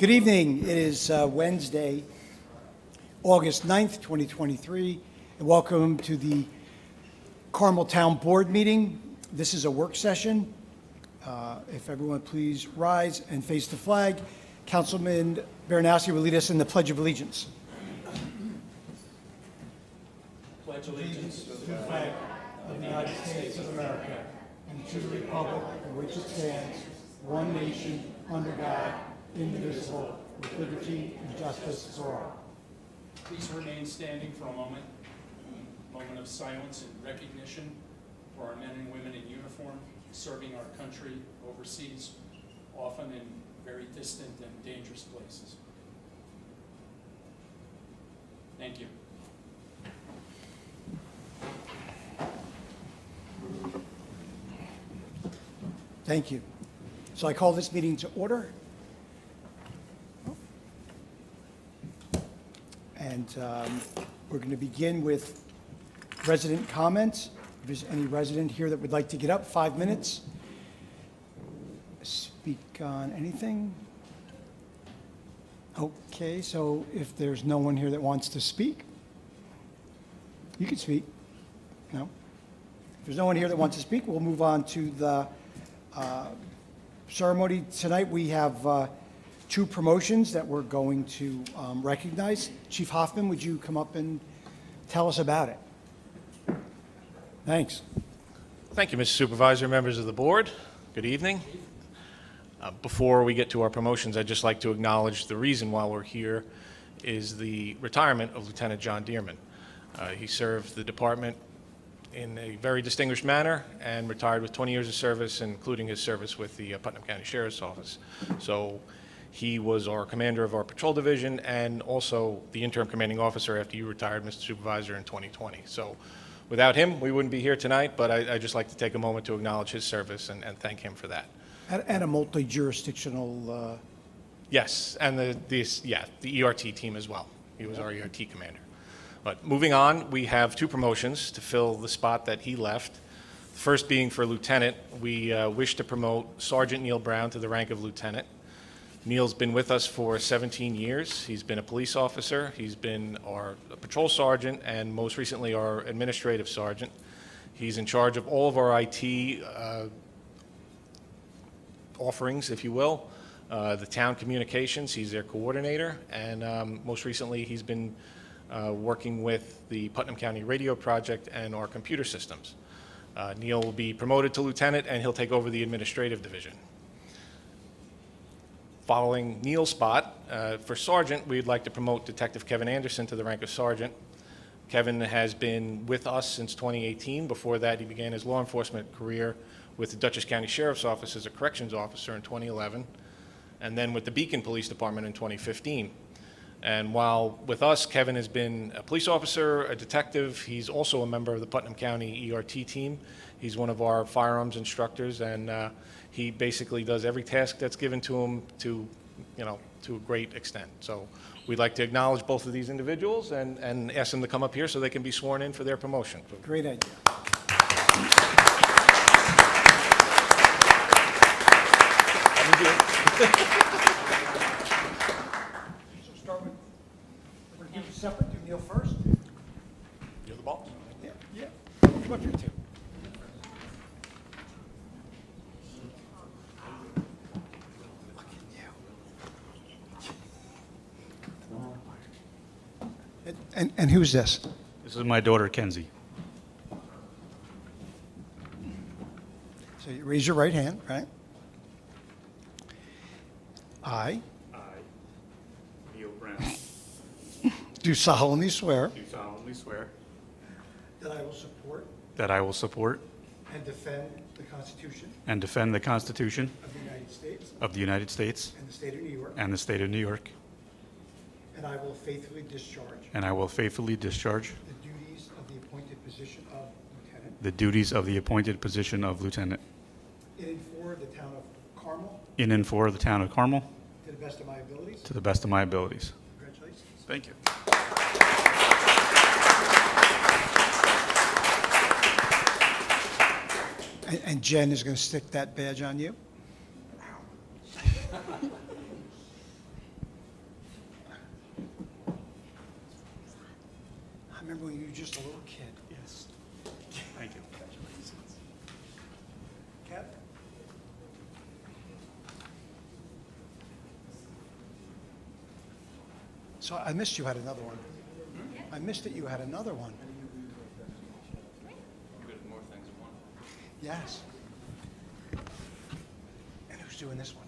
Good evening. It is Wednesday, August 9th, 2023, and welcome to the Carmel Town Board meeting. This is a work session. If everyone please rise and face the flag. Councilman Baranowski will lead us in the Pledge of Allegiance. Pledge allegiance to the flag of the United States of America and to the republic for which it stands, one nation, under God, indivisible, with liberty and justice for all. Please remain standing for a moment of silence and recognition for our men and women in uniform serving our country overseas, often in very distant and dangerous places. Thank you. Thank you. So I call this meeting to order. And we're going to begin with resident comments. If there's any resident here that would like to get up, 5 minutes. Speak on anything? Okay, so if there's no one here that wants to speak, you can speak. No? If there's no one here that wants to speak, we'll move on to the ceremony. Tonight we have two promotions that we're going to recognize. Chief Hoffman, would you come up and tell us about it? Thanks. Thank you, Mr. Supervisor, members of the board. Good evening. Before we get to our promotions, I'd just like to acknowledge the reason why we're here is the retirement of Lieutenant John Dearman. He served the department in a very distinguished manner and retired with 20 years of service, including his service with the Putnam County Sheriff's Office. So he was our commander of our patrol division and also the interim commanding officer after you retired, Mr. Supervisor, in 2020. So without him, we wouldn't be here tonight, but I'd just like to take a moment to acknowledge his service and thank him for that. And a multi-jurisdictional... Yes, and the ERT team as well. He was our ERT commander. But moving on, we have two promotions to fill the spot that he left. The first being for lieutenant. We wish to promote Sergeant Neil Brown to the rank of lieutenant. Neil's been with us for 17 years. He's been a police officer. He's been our patrol sergeant and most recently our administrative sergeant. He's in charge of all of our IT offerings, if you will. The town communications, he's their coordinator, and most recently he's been working with the Putnam County Radio Project and our computer systems. Neil will be promoted to lieutenant and he'll take over the administrative division. Following Neil's spot, for sergeant, we'd like to promote Detective Kevin Anderson to the rank of sergeant. Kevin has been with us since 2018. Before that, he began his law enforcement career with the Dutchess County Sheriff's Office as a corrections officer in 2011, and then with the Beacon Police Department in 2015. And while with us, Kevin has been a police officer, a detective. He's also a member of the Putnam County ERT team. He's one of our firearms instructors, and he basically does every task that's given to him to a great extent. So we'd like to acknowledge both of these individuals and ask them to come up here so they can be sworn in for their promotion. Great idea. So start with, we're going to do separate. Do Neil first. You're the boss. Yeah. Come up here too. And who's this? This is my daughter, Kenzie. So you raise your right hand, right? I Neil Brown, do solemnly swear do solemnly swear that I will support that I will support and defend the Constitution and defend the Constitution of the United States of the United States and the state of New York, and the state of New York, and I will faithfully discharge and I will faithfully discharge the duties of the appointed position of lieutenant the duties of the appointed position of lieutenant in and for the town of Carmel in and for the town of Carmel to the best of my abilities. to the best of my abilities. Congratulations. Thank you. And Jen is going to stick that badge on you. remember when you were just a little kid. Yes. Thank you. Kev? So I missed you had another one. I missed that you had another one. More things in one. Yes. And who's doing this one?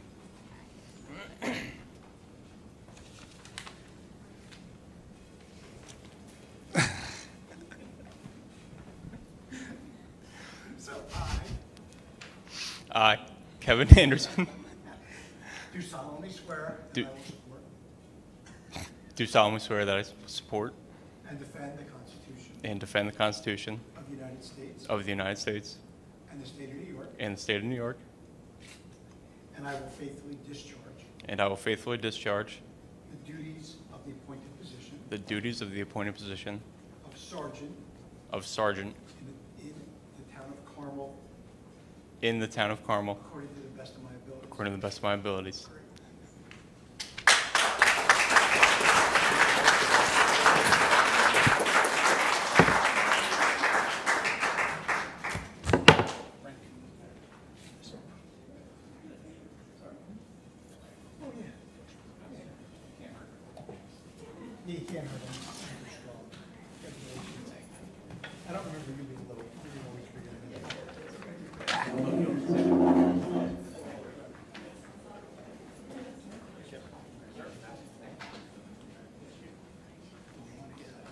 So I, Kevin Anderson, do solemnly swear that Do- I will support do solemnly swear that I support and defend the Constitution and defend the Constitution of the United States of the United States and the state of New York, and the state of New York, and I will faithfully discharge and I will faithfully discharge the duties of the appointed position the duties of the appointed position of sergeant of sergeant in the town of Carmel in the town of Carmel according to the best of my ability. according to the best of my abilities. Yeah, you can't hurt him. Super strong. I don't remember you being little. You were always bigger than me.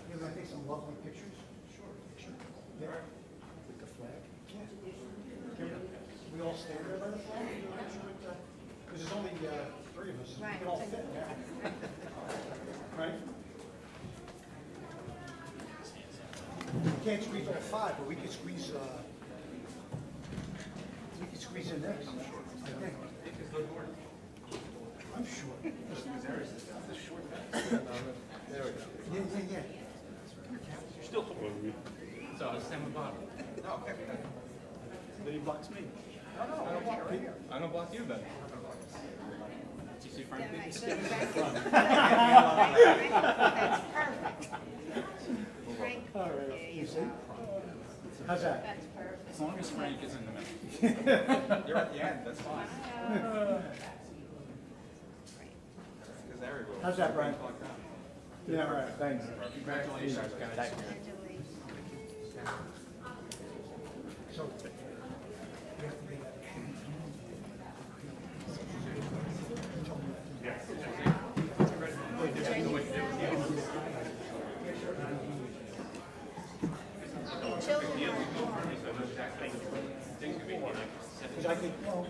You want to take some lovely pictures? Sure. Sure. There. With the flag? Yeah. Can we all stand there by the flag? Because there's only 3 of us. We can all fit now. Right? We can't squeeze all 5, but we can squeeze in this, I'm sure. I think. I'm sure. There we go. Yeah. You're still taller than me. So I was standing with Bob. Then he blocks me. I'm gonna block you then. Do you see Frank? That's perfect. Frank, there you go. How's that? That's perfect. As long as Frank is in the middle. You're at the end, that's fine. How's that, Brian? Yeah, all right, thanks. Congratulations, guys. Congratulations. So, we have to get that. Because I think, well,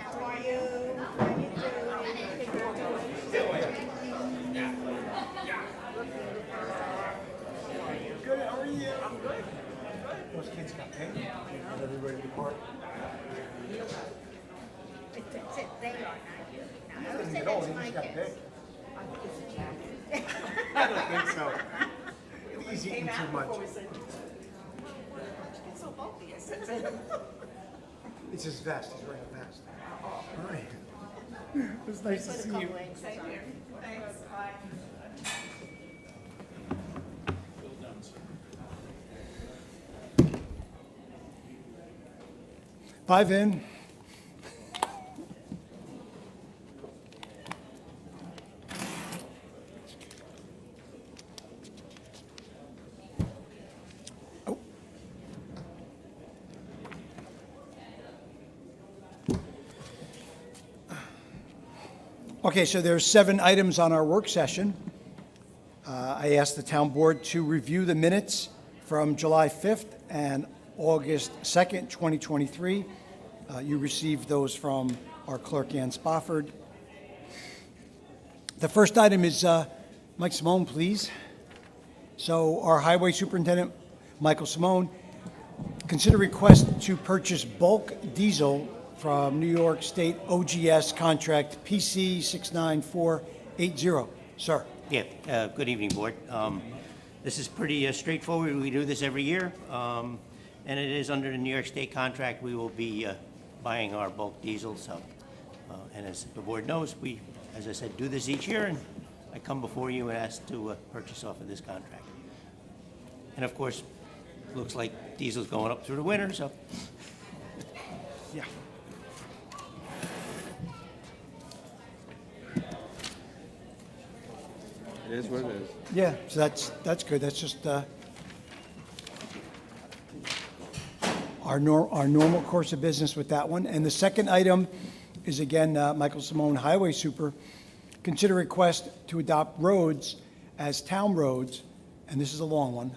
How are you? How you doing? good, how are you? I'm good. Those kids got paid. Got everybody to park. That's it, they are not you. Now, I would say At all, that's they my just got kids. paid. I think it's a jacket. I don't think so. He's eating too much. It's so bulky, I said. It's his vest, he's wearing a vest. All right. It's nice to Put a see you. couple eggs in here. Thanks, bye. Well done, sir. 5 in. Oh. Okay, so there's 7 items on our work session. I asked the town board to review the minutes from July 5th and August 2nd, 2023. You received those from our clerk, Ann Spofford. The first item is, Mike Simone, please. So our highway superintendent, Michael Simone, consider request to purchase bulk diesel from New York State OGS contract PC 69480. Sir. Yeah, good evening, Board. This is pretty straightforward. We do this every year, and it is under the New York State contract. We will be buying our bulk diesel, so And as the board knows, we, as I said, do this each year, and I come before you and ask to purchase off of this contract. And of course, looks like diesel's going up through the winter, so. Yeah. It is what it is. Yeah, so that's good. That's just our normal course of business with that one. And the second item is, again, Michael Simone, Highway Super. Consider request to adopt roads as town roads, and this is a long one.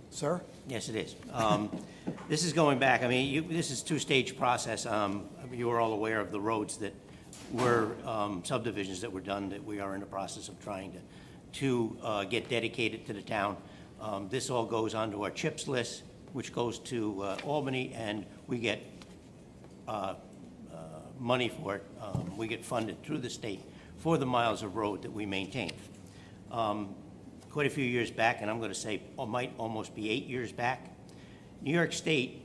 Sir? Yes, it is. This is going back, I mean, this is two-stage process. You are all aware of the roads that were subdivisions that were done that we are in the process of trying to get dedicated to the town. This all goes onto our CHIPS list, which goes to Albany, and we get money for it. We get funded through the state for the miles of road that we maintain. Quite a few years back, and I'm going to say might almost be 8 years back, New York State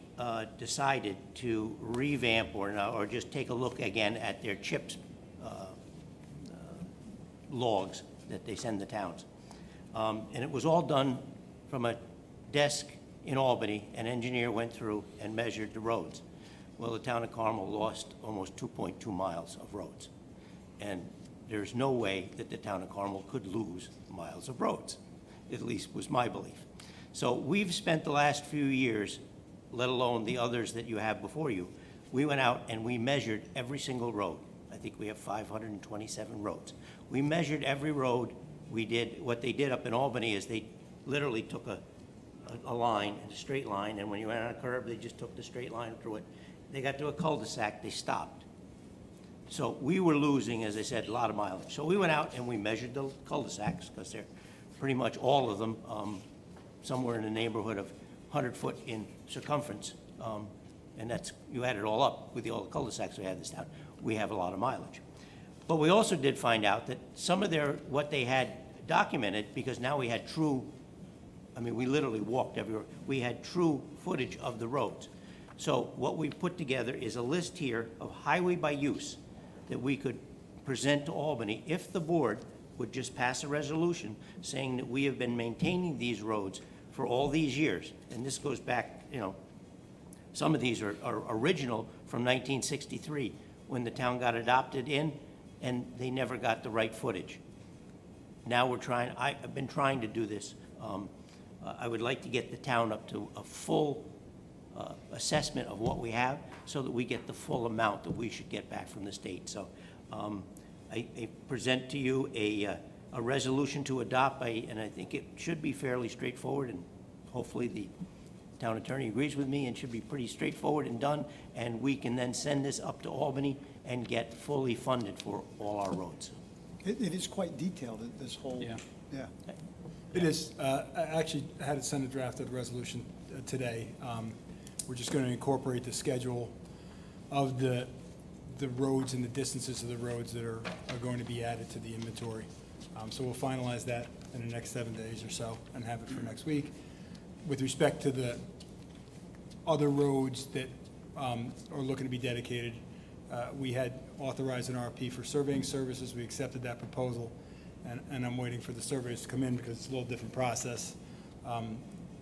decided to revamp or just take a look again at their CHIPS logs that they send the towns. And it was all done from a desk in Albany. An engineer went through and measured the roads. Well, the town of Carmel lost almost 2.2 miles of roads. And there's no way that the town of Carmel could lose miles of roads, at least was my belief. So we've spent the last few years, let alone the others that you have before you, we went out and we measured every single road. I think we have 527 roads. We measured every road. We did, what they did up in Albany is they literally took a line, a straight line, and when you went on a curb, they just took the straight line through it. They got to a cul-de-sac, they stopped. So we were losing, as I said, a lot of mileage. So we went out and we measured the cul-de-sacs, because they're pretty much all of them, somewhere in the neighborhood of 100 foot in circumference. And that's, you add it all up with all the cul-de-sacs we have in this town, we have a lot of mileage. But we also did find out that some of what they had documented, because now we had true, I mean, we literally walked everywhere, we had true footage of the roads. So what we put together is a list here of highway by use that we could present to Albany if the board would just pass a resolution saying that we have been maintaining these roads for all these years. And this goes back, you know, some of these are original from 1963 when the town got adopted in and they never got the right footage. Now we're trying, I've been trying to do this. I would like to get the town up to a full assessment of what we have so that we get the full amount that we should get back from the state. So I present to you a resolution to adopt, and I think it should be fairly straightforward, and hopefully the town attorney agrees with me, and should be pretty straightforward and done, and we can then send this up to Albany and get fully funded for all our roads. It is quite detailed, this whole. Yeah. Yeah. It is. I actually had to send a draft of the resolution today. We're just going to incorporate the schedule of the roads and the distances of the roads that are going to be added to the inventory. So we'll finalize that in the next 7 days or so and have it for next week. With respect to the other roads that are looking to be dedicated, we had authorized an RFP for surveying services. We accepted that proposal, and I'm waiting for the surveys to come in because it's a little different process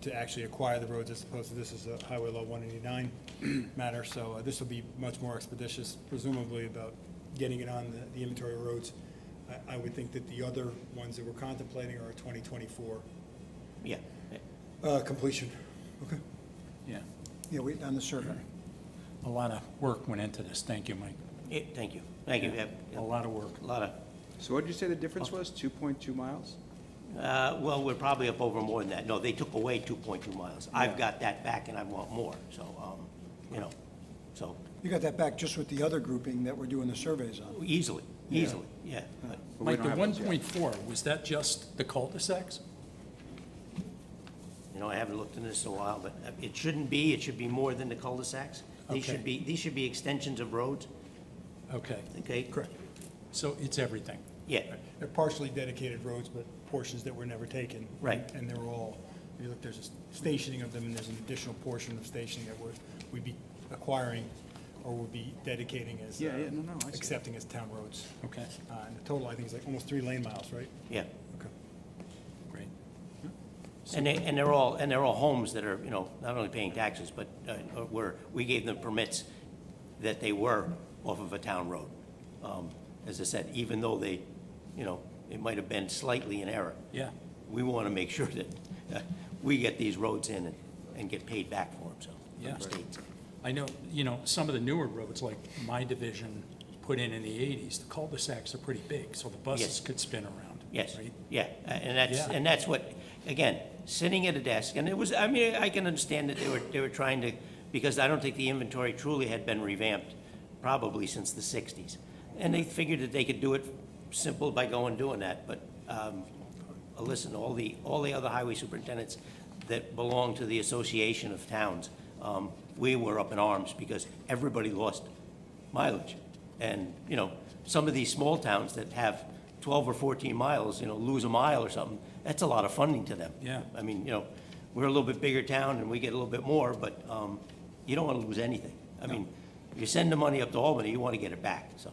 to actually acquire the roads as opposed to this is a Highway Law 189 matter. So this will be much more expeditious, presumably, about getting it on the inventory of roads. I would think that the other ones that we're contemplating are 2024 Yeah. completion. Okay. Yeah, Yeah, wait on the survey. a lot of work went into this. Thank you, Mike. Thank you. Thank you. A lot of work. A lot of, So what did you say the difference was? 2.2 miles? well, we're probably up over more than that. No, they took away 2.2 miles. I've got that back and I want more, so, you know, so You got that back just with the other grouping that we're doing the surveys on. easily, yeah. But But we Mike, don't the have those yet. 1.4, was that just the cul-de-sacs? You know, I haven't looked into this in a while, but it shouldn't be. It should be more than the cul-de-sacs. These Okay. should be extensions of roads, Okay, okay? Correct. so it's everything. Yeah, They're partially dedicated roads, but portions that were never taken. Right. And they're all, you look, there's a stationing of them, and there's an additional portion of stationing that we'd be acquiring or we'll be dedicating as, Yeah, yeah, no, I see. accepting as town roads. Okay, And the total, I think, is like almost 3 lane miles, right? Yeah. Okay. great. And they're all homes that are, you know, not only paying taxes, but we gave them permits that they were off of a town road. As I said, even though they, you know, it might have been slightly in error. Yeah, We want to make sure that we get these roads in and get paid back for them, so. from Yeah. the state. I know, you know, some of the newer roads, like my division put in the 80s, the cul-de-sacs are pretty big, so the buses Yes. could spin around. Yes, right? yeah, and Yeah. that's what, again, sitting at a desk, and it was, I mean, I can understand that they were trying to, because I don't think the inventory truly had been revamped probably since the 60s. And they figured that they could do it simple by going and doing that, but, listen, all the other highway superintendents that belong to the Association of Towns, we were up in arms because everybody lost mileage. And, you know, some of these small towns that have 12 or 14 miles, you know, lose a mile or something, that's a lot of funding to them. Yeah. I mean, you know, we're a little bit bigger town and we get a little bit more, but you don't want to lose anything. I mean, if you send the money up to Albany, you want to get it back, so.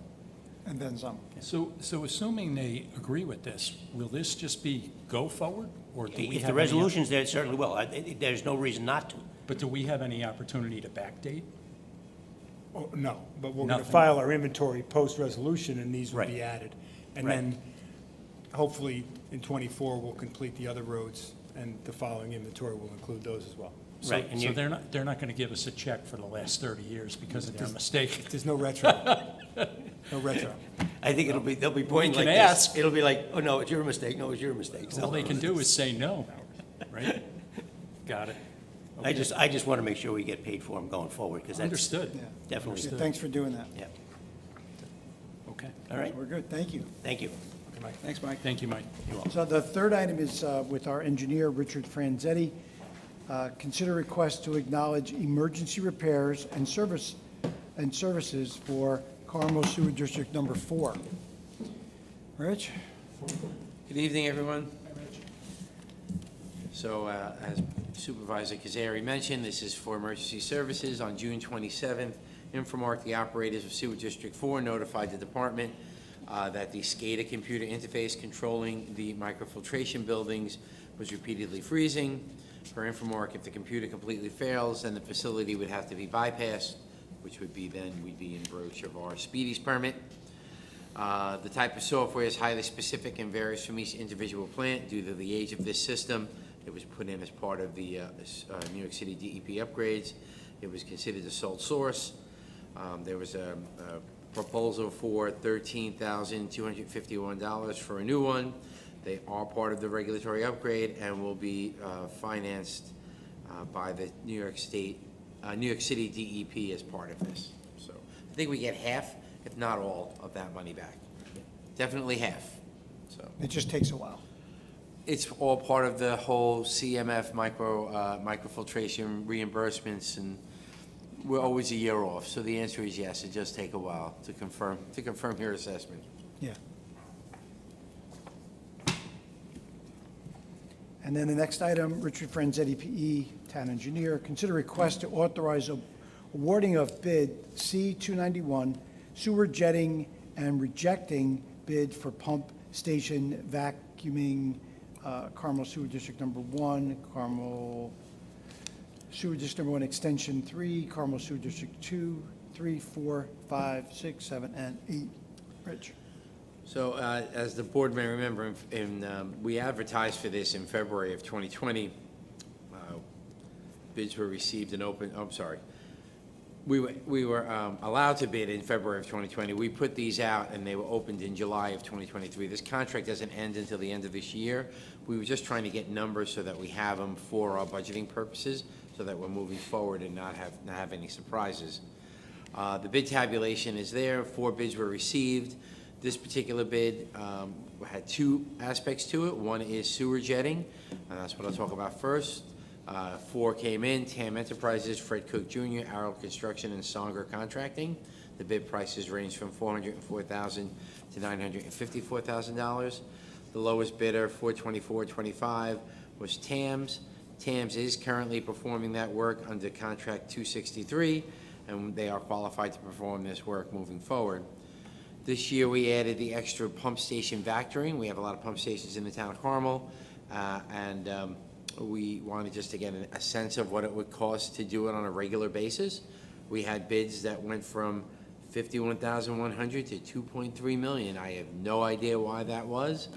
And then some. So assuming they agree with this, will this just be go forward? Or do we If have the resolution's there, it certainly will. There's no reason not to. But do we have any opportunity to backdate? Oh, no, but we're going to Nothing. file our inventory post-resolution, and these will be Right. added. And Right. then, hopefully, in '24, we'll complete the other roads, and the following inventory will include those as well. So- Right, and So you- they're not going to give us a check for the last 30 years because of their mistake. There's no retro. No retro. I think they'll be pointing can like this. ask. It'll be like, oh, no, it's your mistake, no, it's your mistake. So All they can do is say no, right? Got it. I just want to make sure we get paid for them going forward, because that's Understood. Yeah. definitely, Understood. Thanks for doing that. yeah. Okay. All right, We're good, thank you. thank you. Thanks, Mike. Thank you, Mike. So the third item is with our engineer, Richard Franzetti. Consider request to acknowledge emergency repairs and services for Carmel Sewer District Number 4. Rich? Good evening, everyone. So, as Supervisor Kazari mentioned, this is for emergency services. On June 27th, Infomark, the operators of Sewer District 4, notified the department that the SCADA computer interface controlling the microfiltration buildings was repeatedly freezing. For Infomark, if the computer completely fails, then the facility would have to be bypassed, which would be then we'd be in breach of our Speedies permit. The type of software is highly specific and varies from each individual plant due to the age of this system. It was put in as part of the New York City DEP upgrades. It was considered a sole source. There was a proposal for $13,251 for a new one. They are part of the regulatory upgrade and will be financed by the New York City DEP as part of this. So I think we get half, if not all, of that money back. Definitely half. So It just takes a while. it's all part of the whole CMF microfiltration reimbursements, and we're always a year off. So the answer is yes. It does take a while to confirm your assessment. Yeah. And then the next item, Richard Franzetti, PE, Town Engineer, consider request to authorize awarding of bid C-291 sewer jetting and rejecting bid for pump station vacuuming, Carmel Sewer District Number 1, Carmel Sewer District Number 1 Extension 3, Carmel Sewer District 2, 3, 4, 5, 6, 7, and 8. Rich? So as the board may remember, we advertised for this in February of 2020. Bids were received and open, I'm sorry. We were allowed to bid in February of 2020. We put these out and they were opened in July of 2023. This contract doesn't end until the end of this year. We were just trying to get numbers so that we have them for our budgeting purposes, so that we're moving forward and not have any surprises. The bid tabulation is there. 4 bids were received. This particular bid had 2 aspects to it. One is sewer jetting, and that's what I'll talk about first. 4 came in: TAM Enterprises, Fred Cook Jr., Arrow Construction, and Songer Contracting. The bid prices range from $404,000 to $954,000. The lowest bidder, $424.25, was TAMS. TAMS is currently performing that work under contract 263, and they are qualified to perform this work moving forward. This year, we added the extra pump station vectoring. We have a lot of pump stations in the town of Carmel, and we wanted just to get a sense of what it would cost to do it on a regular basis. We had bids that went from $51,100 to $2.3 million. I have no idea why that was.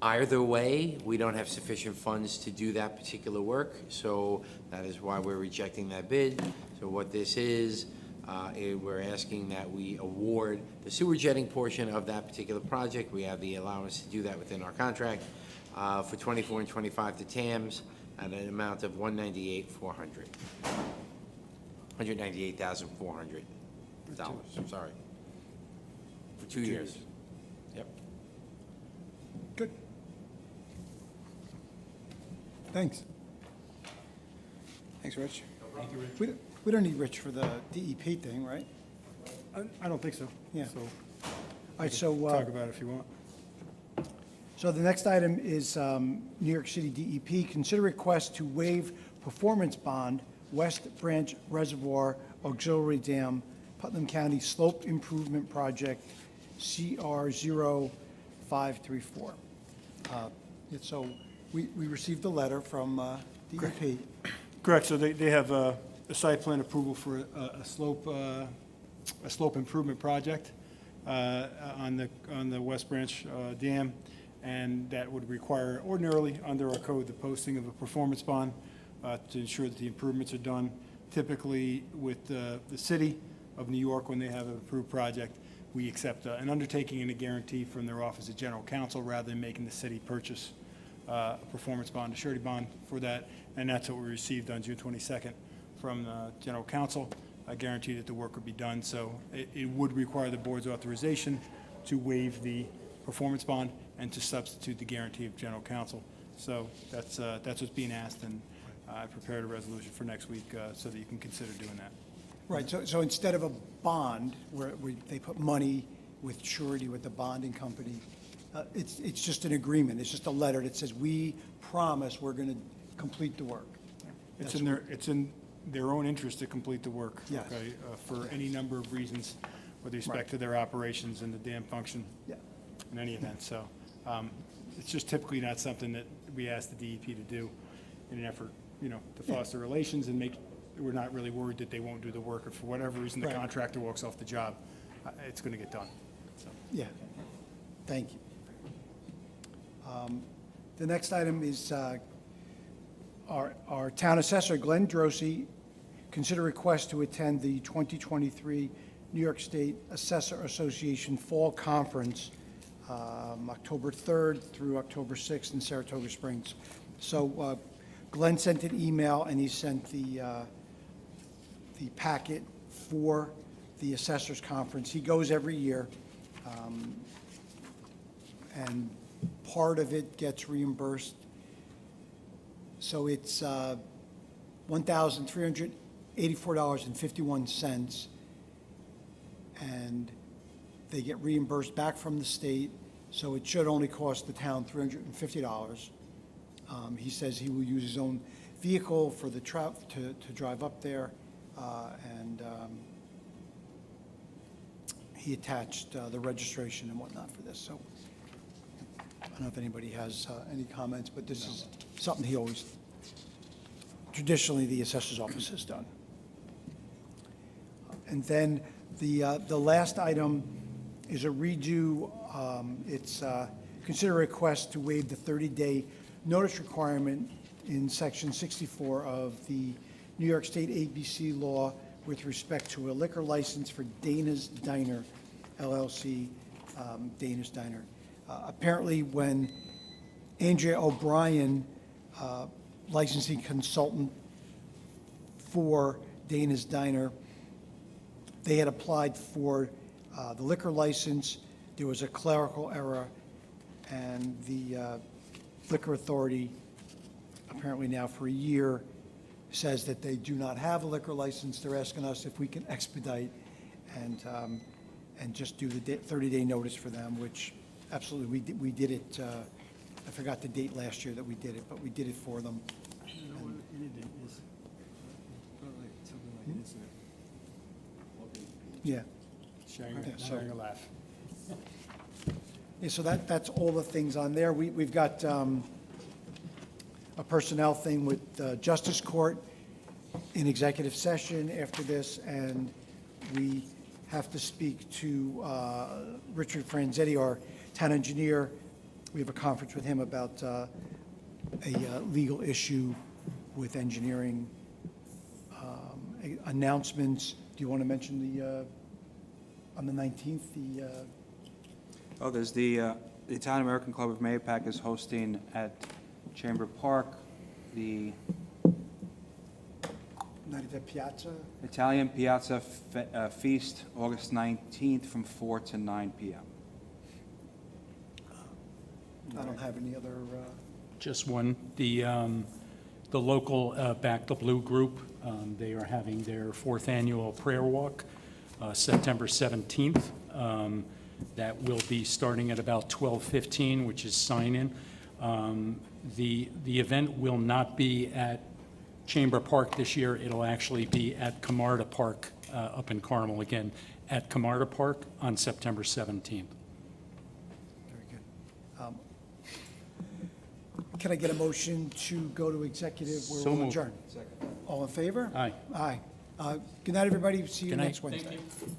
Either way, we don't have sufficient funds to do that particular work, so that is why we're rejecting that bid. So what this is, we're asking that we award the sewer jetting portion of that particular project. We have the allowance to do that within our contract for 24 and 25 to TAMS at an amount of $198,400. $198,400, I'm sorry. For 2 years. Yep. Good. Thanks. Thanks, Rich. We don't need Rich for the DEP thing, right? I don't think so. Yeah. So, All right, so, talk about it if you want. so the next item is New York City DEP. Consider request to waive performance bond, West Branch Reservoir Auxiliary Dam, Putnam County Slope Improvement Project, CR 0534. So we received a letter from DEP. Correct, so they have a site plan approval for a slope improvement project on the West Branch Dam, and that would require ordinarily, under our code, the posting of a performance bond to ensure that the improvements are done. Typically, with the city of New York, when they have an approved project, we accept an undertaking and a guarantee from their Office of General Counsel rather than making the city purchase a performance bond, a surety bond for that, and that's what we received on June 22nd from the General Counsel, a guarantee that the work would be done. So it would require the board's authorization to waive the performance bond and to substitute the guarantee of General Counsel. So that's what's being asked, and I prepared a resolution for next week so that you can consider doing that. Right, so instead of a bond where they put money with surety with the bonding company, it's just an agreement. It's just a letter that says, we promise we're going to complete the work. It's in their own interest to complete the work. Yes. Okay, for any number of reasons with respect to their operations and the dam function. Yeah. In any event, so it's just typically not something that we ask the DEP to do in an effort, to foster relations and we're not really worried that they won't do the work, or for whatever reason the Right. contractor walks off the job, it's going to get done. So. Yeah, thank you. The next item is our town assessor, Glenn Drosy, consider request to attend the 2023 New York State Assessor Association Fall Conference, October 3rd through October 6th in Saratoga Springs. So Glenn sent an email, and he sent the packet for the Assessors Conference. He goes every year, and part of it gets reimbursed. So it's $1,384.51, and they get reimbursed back from the state, so it should only cost the town $350. He says he will use his own vehicle for the to drive up there, and he attached the registration and whatnot for this. So I don't know if anybody has any comments, but this is something he always, traditionally, the assessor's office has done. And then the last item is a redo. It's consider a request to waive the 30-day notice requirement in Section 64 of the New York State ABC law with respect to a liquor license for Dana's Diner, LLC, Dana's Diner. Apparently, when Andrea O'Brien, licensing consultant for Dana's Diner, they had applied for the liquor license. There was a clerical error, and the liquor authority, apparently now for a year, says that they do not have a liquor license. They're asking us if we can expedite and just do the 30-day notice for them, which absolutely we did it. I forgot the date last year that we did it, but we did it for them. Yeah. Sharing, Okay, so- sharing a laugh. Yeah, so that's all the things on there. We've got a personnel thing with Justice Court in executive session after this, and we have to speak to Richard Franzetti, our town engineer. We have a conference with him about a legal issue with engineering. Announcements, do you want to mention on the 19th, Oh, there's the Italian American Club of Mahopac is hosting at Chamber Park, the night at the Piazza? Italian Piazza Feast, August 19th from 4 to 9 p.m. I don't have any other, Just one, the local Back the Blue group, they are having their fourth annual prayer walk, September 17th. That will be starting at about 12:15, which is sign-in. The event will not be at Chamber Park this year. It'll actually be at Camarda Park up in Carmel, again, at Camarda Park on September 17th. very good. Can I get a motion to go to executive? So We'll moved. adjourn. All in favor? Aye. Aye. Good night, everybody. See you Good night. next Wednesday. Thank you.